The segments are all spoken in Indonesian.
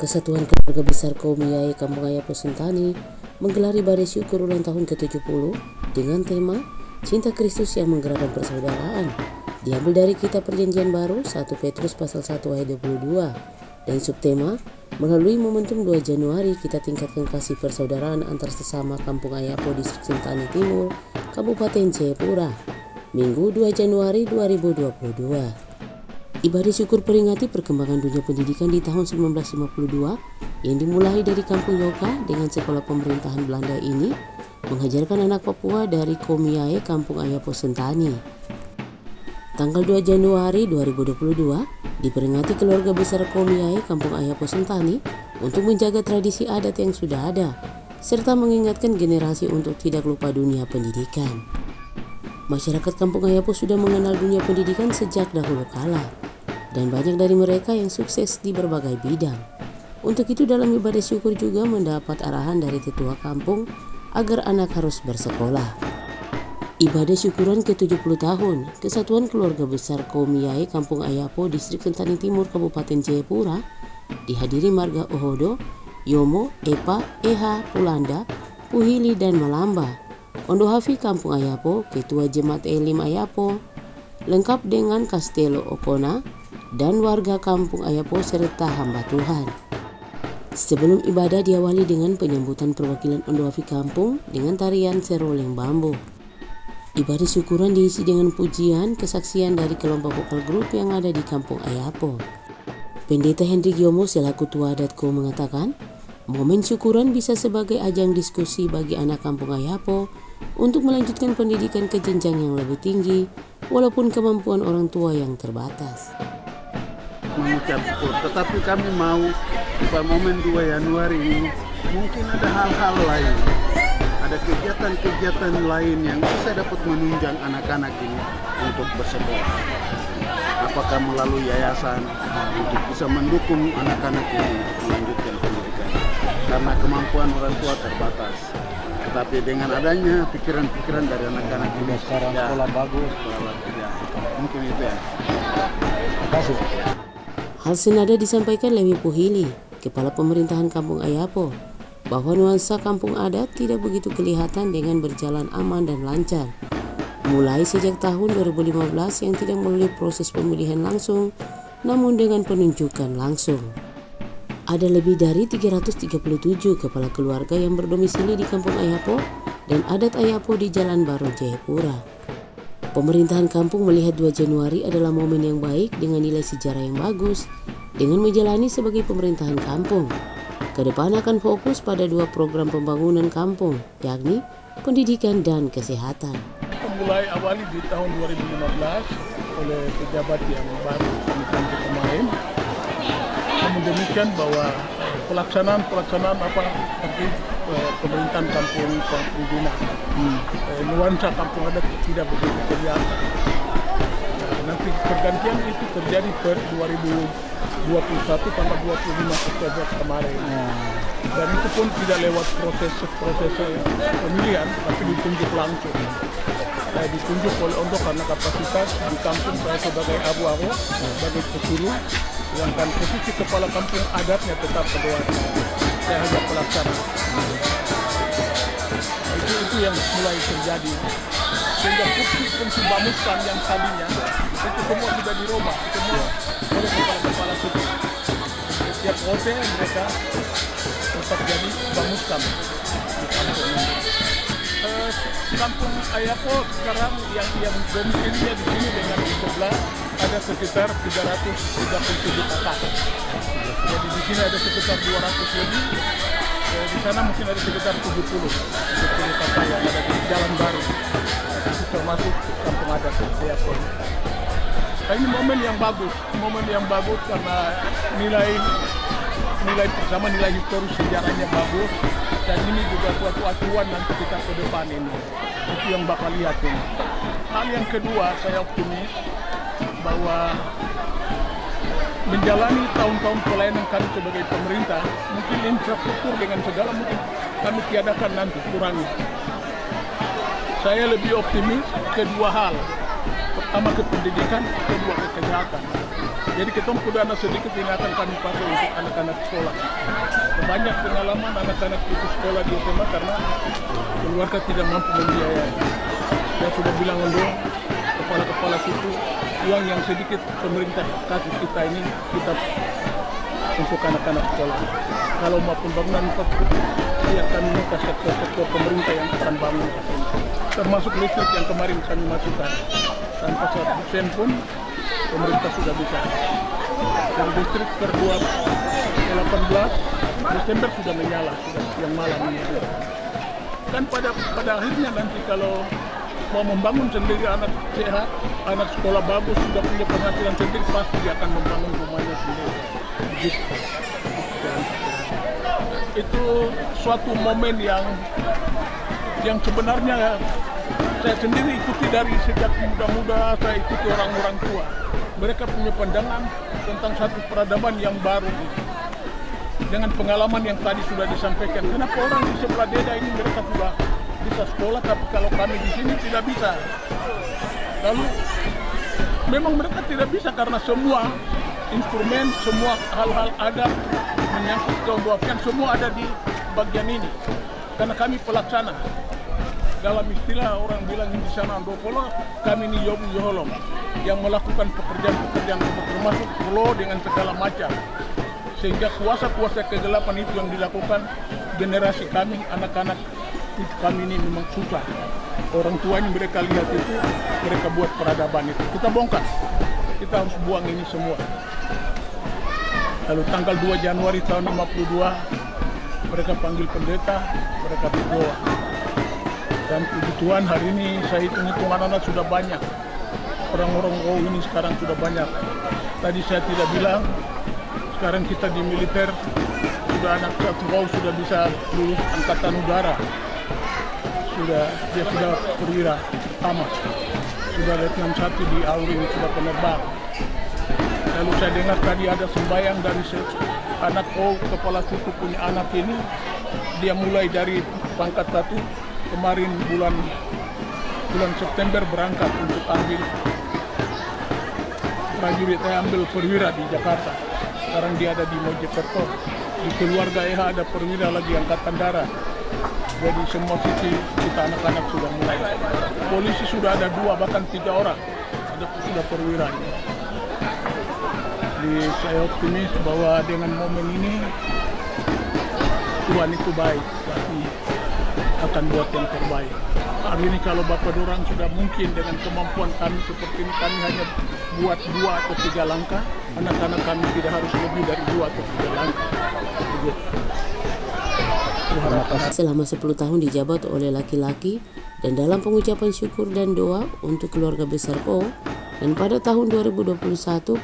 Persatuan Keluarga Besar Kaum Yai Kampung Ayapo Sentani menggelar ibadah syukur ulang tahun ke-70 dengan tema Cinta Kristus yang Menggerakkan Persaudaraan. Diambil dari Kitab Perjanjian Baru 1 Petrus pasal 1 ayat 22 dan subtema melalui momentum 2 Januari kita tingkatkan kasih persaudaraan antar sesama Kampung Ayapo Distrik Sentani Timur, Kabupaten Jayapura, Minggu 2 Januari 2022. Ibadah syukur peringati perkembangan dunia pendidikan di tahun 1952 yang dimulai dari Kampung Yoka dengan sekolah pemerintahan Belanda ini mengajarkan anak Papua dari Komiae Kampung Ayapo Sentani. Tanggal 2 Januari 2022 diperingati keluarga besar Komiae Kampung Ayapo Sentani untuk menjaga tradisi adat yang sudah ada serta mengingatkan generasi untuk tidak lupa dunia pendidikan. Masyarakat Kampung Ayapo sudah mengenal dunia pendidikan sejak dahulu kala dan banyak dari mereka yang sukses di berbagai bidang. Untuk itu dalam ibadah syukur juga mendapat arahan dari tetua kampung agar anak harus bersekolah. Ibadah syukuran ke-70 tahun Kesatuan Keluarga Besar Komiae Kampung Ayapo Distrik Sentani Timur Kabupaten Jayapura dihadiri marga Ohodo, Yomo, Epa, Eha, Pulanda, Puhili dan Malamba, Ondo Hafi Kampung Ayapo, Ketua Jemaat Elim Ayapo, lengkap dengan Kastelo Okona, dan warga Kampung Ayapo serta hamba Tuhan. Sebelum ibadah diawali dengan penyambutan perwakilan Ondo Hafi Kampung dengan tarian seruling bambu. Ibadah syukuran diisi dengan pujian kesaksian dari kelompok vokal grup yang ada di Kampung Ayapo. Pendeta Hendrik Yomo selaku tua adatku mengatakan, momen syukuran bisa sebagai ajang diskusi bagi anak Kampung Ayapo untuk melanjutkan pendidikan ke jenjang yang lebih tinggi walaupun kemampuan orang tua yang terbatas. Mengucap syukur, tetapi kami mau pada momen 2 Januari ini mungkin ada hal-hal lain, ada kegiatan-kegiatan lain yang bisa dapat menunjang anak-anak ini untuk bersekolah. Apakah melalui yayasan untuk bisa mendukung anak-anak ini melanjutkan pendidikan, karena kemampuan orang tua terbatas. Tetapi dengan adanya pikiran-pikiran dari anak-anak ini sekarang sekolah bagus, mungkin itu ya. Terima kasih. Hal senada disampaikan Lewi Puhili, Kepala Pemerintahan Kampung Ayapo, bahwa nuansa kampung adat tidak begitu kelihatan dengan berjalan aman dan lancar. Mulai sejak tahun 2015 yang tidak melalui proses pemilihan langsung, namun dengan penunjukan langsung. Ada lebih dari 337 kepala keluarga yang berdomisili di Kampung Ayapo dan adat Ayapo di Jalan Baru Jayapura. Pemerintahan kampung melihat 2 Januari adalah momen yang baik dengan nilai sejarah yang bagus dengan menjalani sebagai pemerintahan kampung. Kedepan akan fokus pada 2 program pembangunan kampung, yakni pendidikan dan kesehatan. Mulai awali di tahun 2015 oleh pejabat yang baru di kemarin. Namun demikian bahwa pelaksanaan seperti pemerintahan kampung Bina, nuansa kampung adat tidak begitu kelihatan. Nanti pergantian itu terjadi per 2021 tanggal 25 Oktober kemarin. Dan itu pun tidak lewat proses pemilihan, tapi ditunjuk langsung. Saya ditunjuk oleh Ondo karena kapasitas di kampung saya sebagai abu-abu, sebagai pesuruh, sedangkan posisi kepala kampung adatnya tetap kedua. Saya hanya pelaksana. Itu yang mulai terjadi. Sehingga fungsi bamuskan yang tadinya itu semua sudah dirubah, semua oleh kepala-kepala suku. Setiap OT mereka tetap jadi bamuskan di kampung ini. Kampung Ayapo sekarang yang domisilinya di sini dengan di sebelah ada sekitar 337 kakak. Jadi di sini ada sekitar 200 lebih. Di sana mungkin ada sekitar 70 kakak yang ada di Jalan Baru. Itu termasuk kampung adat Ayapo. Nah, ini momen yang bagus karena nilai pertama nilai historis sejarahnya bagus. Dan ini juga suatu acuan nanti kita ke depan ini. Itu yang bakal lihat ini. Hal yang kedua, saya optimis bahwa menjalani tahun-tahun pelayanan kami sebagai pemerintah, mungkin infrastruktur dengan segala mungkin kami tiadakan nanti, kurangi. Saya lebih optimis kedua hal. Pertama ke pendidikan, kedua ke kesehatan. Jadi kita punya dana sedikit ini akan kami pakai untuk anak-anak sekolah. Banyak pengalaman anak-anak putus sekolah di SMA karena keluarga tidak mampu membiayai. Saya sudah bilang untuk kepala-kepala suku, uang yang sedikit pemerintah kasih kita ini kita untuk anak-anak sekolah. Kalau mau pembangunan ya kami minta sektor pemerintah yang akan bangun, termasuk listrik yang kemarin kami masukkan. Tanpa 1% pun pemerintah sudah bisa. Dan listrik per 18 Desember sudah menyala, sudah yang malam ini. Dan pada akhirnya nanti kalau mau membangun sendiri anak sehat, anak sekolah bagus, sudah punya penghasilan sendiri, pasti dia akan membangun rumahnya sendiri. Begitu. Itu suatu momen yang sebenarnya saya sendiri ikuti dari sejak muda-muda, saya ikuti orang-orang tua. Mereka punya pandangan tentang satu peradaban yang baru. Dengan pengalaman yang tadi sudah disampaikan, kenapa orang di sebelah Deda ini mereka sudah bisa sekolah, tapi kalau kami di sini tidak bisa. Lalu memang mereka tidak bisa karena semua instrumen, semua hal-hal adat menyangkut kewajiban semua ada di bagian ini. Karena kami pelaksana. Dalam istilah orang bilang di sana Andopolo, kami ini Yobu Yoholom yang melakukan pekerjaan-pekerjaan termasuk pulau dengan segala macam. Sehingga kuasa-kuasa kegelapan itu yang dilakukan generasi kami, anak-anak kami ini memang susah. Orang tua ini mereka lihat itu, mereka buat peradaban itu. Kita bongkar, kita harus buang ini semua. Lalu tanggal 2 Januari tahun 52, mereka panggil pendeta, mereka berdoa. Dan puji Tuhan hari ini saya hitung-hitung anak-anak sudah banyak. Orang-orang ini sekarang sudah banyak. Tadi saya tidak bilang, sekarang kita di militer, sudah anak satu sudah bisa lulus angkatan udara. Dia sudah perwira tamat. Sudah letnan 1 di Auri, sudah penerbang. Lalu saya dengar tadi ada sembahyang dari anak kepala suku punya anak ini. Dia mulai dari pangkat 1, kemarin bulan September berangkat untuk ambil prajurit, ambil perwira di Jakarta. Sekarang dia ada di Mojokerto. Di keluarga ada perwira lagi angkatan darat. Jadi semua sisi kita anak-anak sudah mulai. Polisi sudah ada 2 bahkan 3 orang. Sudah perwira ini. Jadi saya optimis bahwa dengan momen ini Tuhan itu baik, pasti akan buat yang terbaik. Hari ini kalau Bapak Dorang sudah mungkin dengan kemampuan kami seperti ini, kami hanya buat 2 atau 3 langkah, anak-anak kami tidak harus lebih dari 2 atau 3 langkah. Begitu. Selama 10 tahun dijabat oleh laki-laki dan dalam pengucapan syukur dan doa untuk keluarga besar Kou, dan pada tahun 2021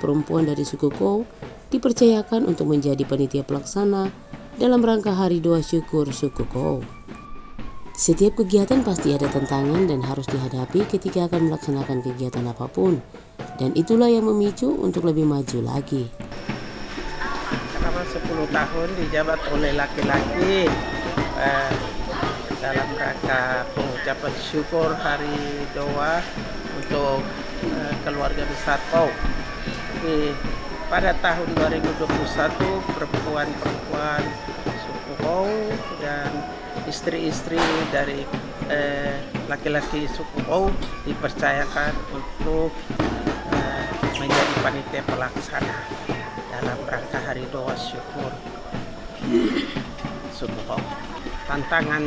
perempuan dari suku Kou dipercayakan untuk menjadi panitia pelaksana dalam rangka Hari Doa Syukur suku Kou. Setiap kegiatan pasti ada tantangan dan harus dihadapi ketika akan melaksanakan kegiatan apapun, dan itulah yang memicu untuk lebih maju lagi. Selama 10 tahun dijabat oleh laki-laki dalam rangka pengucapan syukur Hari Doa untuk keluarga besar Kou. Pada tahun 2021 perempuan-perempuan suku Kou dan istri-istri dari laki-laki suku Kou dipercayakan untuk menjadi panitia pelaksana dalam rangka Hari Doa Syukur suku Kou. Tantangan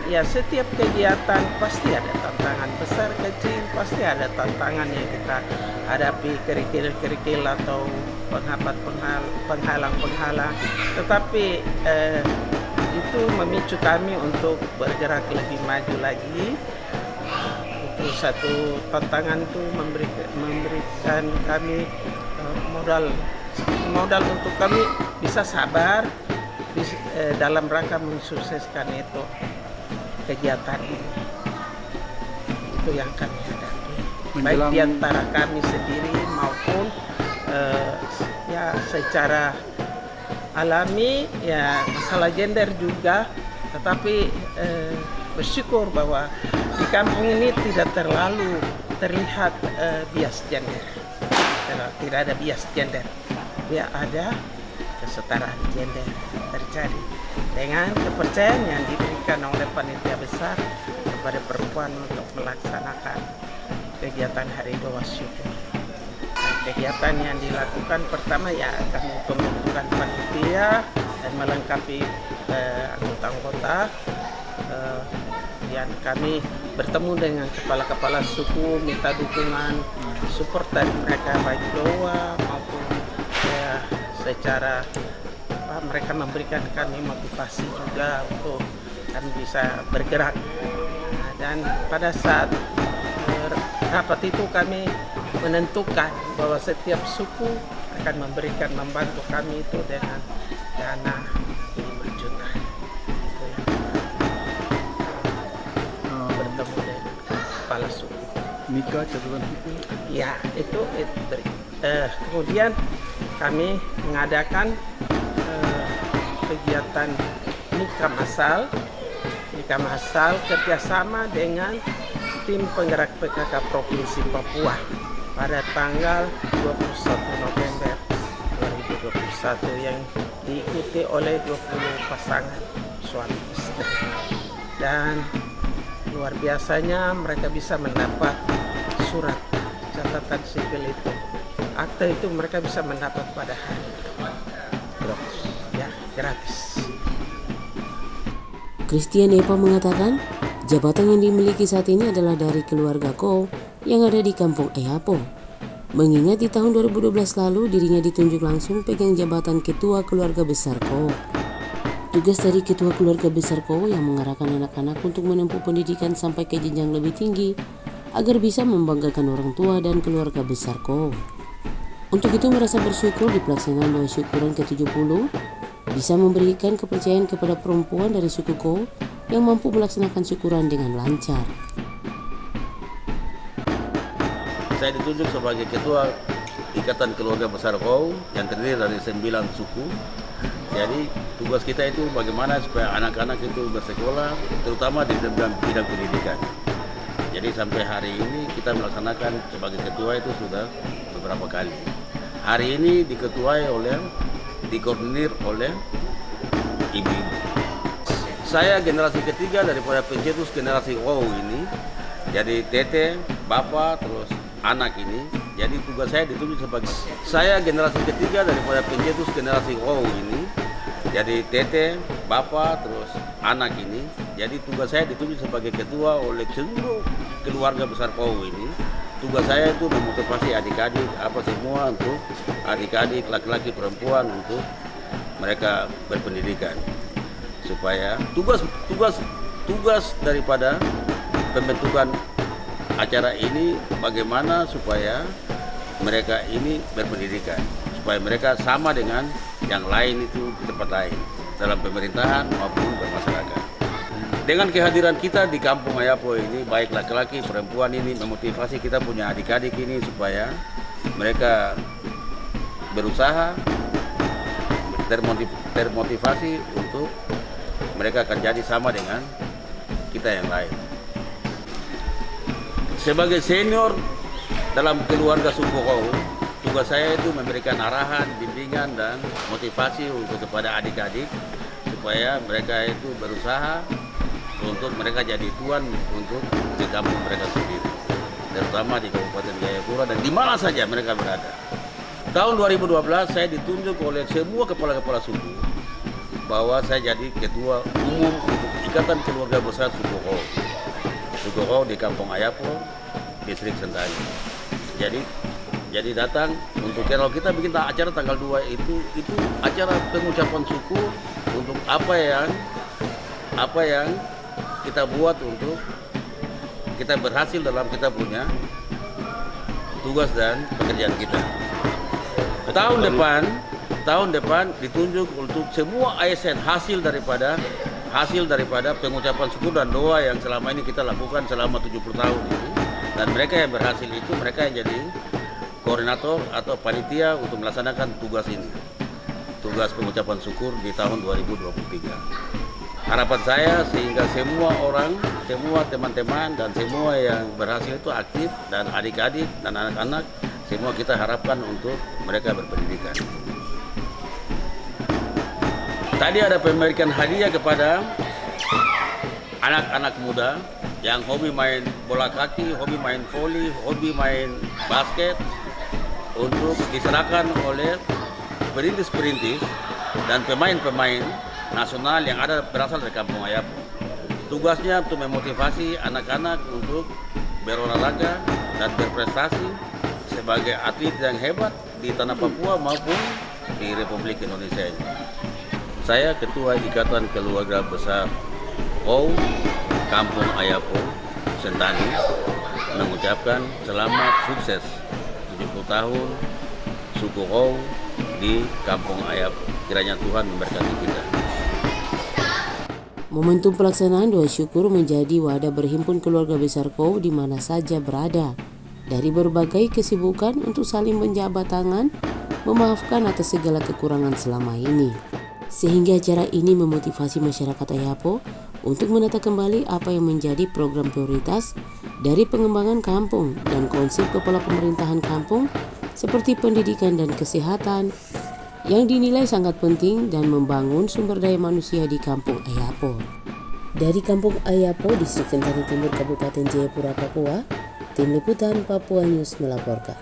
ya setiap kegiatan pasti ada tantangan besar kecil, pasti ada tantangan yang kita hadapi, kerikil-kerikil atau penghalang-penghalang, tetapi itu memicu kami untuk bergerak lebih maju lagi. Itu satu tantangan itu memberikan kami modal untuk kami bisa sabar dalam rangka mensukseskan itu kegiatan ini. Itu yang kami hadapi, baik di antara kami sendiri maupun ya secara alami ya masalah gender juga, tetapi bersyukur bahwa di kampung ini tidak terlalu terlihat bias gender. tidak ada bias gender, biar ada kesetaraan gender terjadi dengan kepercayaan yang diberikan oleh panitia besar kepada perempuan untuk melaksanakan kegiatan Hari Doa Syukur. Nah, kegiatan yang dilakukan pertama ya kami pembentukan panitia dan melengkapi anggota-anggota. Dan kami bertemu dengan kepala-kepala suku, minta dukungan, support dari mereka baik doa maupun secara mereka memberikan kami motivasi juga untuk kami bisa bergerak. Nah, dan pada saat rapat itu kami menentukan bahwa setiap suku akan membantu kami itu dengan dana 5 juta. Bertemu dengan kepala suku. Nikah catatan sipil. Ya, itu kemudian kami mengadakan kegiatan nikah massal kerjasama dengan tim penggerak PKK Provinsi Papua pada tanggal 21 November 2021 yang diikuti oleh 20 pasangan suami istri. Dan luar biasanya mereka bisa mendapat surat catatan sipil itu. Akte itu mereka bisa mendapat pada hari gratis. Christian Epa mengatakan, jabatan yang dimiliki saat ini adalah dari keluarga Ko yang ada di kampung Eapo. Mengingat di tahun 2012 lalu dirinya ditunjuk langsung pegang jabatan Ketua Keluarga Besar Ko. Tugas dari Ketua Keluarga Besar Ko yang mengarahkan anak-anak untuk menempuh pendidikan sampai ke jenjang lebih tinggi agar bisa membanggakan orang tua dan keluarga besar Ko. Untuk itu merasa bersyukur di pelaksanaan doa syukuran ke-70 bisa memberikan kepercayaan kepada perempuan dari suku Ko yang mampu melaksanakan syukuran dengan lancar. Saya ditunjuk sebagai Ketua Ikatan Keluarga Besar Ko yang terdiri dari 9 suku. Jadi tugas kita itu bagaimana supaya anak-anak itu bersekolah, terutama di bidang pendidikan. Jadi sampai hari ini kita melaksanakan sebagai ketua itu sudah beberapa kali. Hari ini dikoordinir oleh ibu-ibu. Saya generasi ketiga daripada pencetus generasi O ini. Jadi tete, bapak, terus anak ini. Jadi tugas saya ditunjuk sebagai saya generasi ketiga daripada pencetus generasi O ini. Jadi tete, bapak, terus anak ini. Jadi tugas saya ditunjuk sebagai ketua oleh seluruh keluarga besar Ko ini. Tugas saya itu memotivasi adik-adik semua untuk adik-adik laki-laki perempuan untuk mereka berpendidikan supaya tugas daripada pembentukan acara ini bagaimana supaya mereka ini berpendidikan supaya mereka sama dengan yang lain itu di tempat lain dalam pemerintahan maupun bermasyarakat. Dengan kehadiran kita di kampung Ayapo ini, baik laki-laki, perempuan ini memotivasi kita punya adik-adik ini supaya mereka berusaha, termotivasi untuk mereka akan jadi sama dengan kita yang lain. Sebagai senior dalam keluarga suku Ko, tugas saya itu memberikan arahan, bimbingan, dan motivasi untuk kepada adik-adik supaya mereka itu berusaha untuk mereka jadi tuan untuk di kampung mereka sendiri, terutama di Kabupaten Jayapura dan di mana saja mereka berada. Tahun 2012 saya ditunjuk oleh semua kepala-kepala suku bahwa saya jadi ketua umum untuk Ikatan Keluarga Besar Suku Ko. Suku Ko di Kampung Ayapo, Distrik Sentani. Jadi datang untuk kalau kita bikin acara tanggal 2 itu acara pengucapan suku untuk apa yang kita buat untuk kita berhasil dalam kita punya tugas dan pekerjaan kita. Tahun depan ditunjuk untuk semua ASN hasil daripada pengucapan syukur dan doa yang selama ini kita lakukan selama 70 tahun ini. Dan mereka yang berhasil itu mereka yang jadi koordinator atau panitia untuk melaksanakan tugas ini. Tugas pengucapan syukur di tahun 2023. Harapan saya sehingga semua orang, semua teman-teman dan semua yang berhasil itu aktif dan adik-adik dan anak-anak semua kita harapkan untuk mereka berpendidikan. Tadi ada pemberian hadiah kepada anak-anak muda yang hobi main bola kaki, hobi main voli, hobi main basket, untuk diserahkan oleh perintis-perintis dan pemain-pemain nasional yang ada berasal dari Kampung Ayapo. Tugasnya untuk memotivasi anak-anak untuk berolahraga dan berprestasi sebagai atlet yang hebat di tanah Papua maupun di Republik Indonesia ini. Saya Ketua Ikatan Keluarga Besar OU Kampung Ayapo Sentani mengucapkan selamat sukses 70 tahun suku OU di Kampung Ayapo. Kiranya Tuhan memberkati kita. Momentum pelaksanaan doa syukur menjadi wadah berhimpun keluarga besar KOU di mana saja berada. Dari berbagai kesibukan untuk saling menjabat tangan, memaafkan atas segala kekurangan selama ini. Sehingga acara ini memotivasi masyarakat Ayapo untuk menata kembali apa yang menjadi program prioritas dari pengembangan kampung dan konsep kepala pemerintahan kampung seperti pendidikan dan kesehatan yang dinilai sangat penting dan membangun sumber daya manusia di Kampung Ayapo. Dari Kampung Ayapo, Distrik Sentani Timur, Kabupaten Jayapura, Papua, Tim Liputan Papua News melaporkan.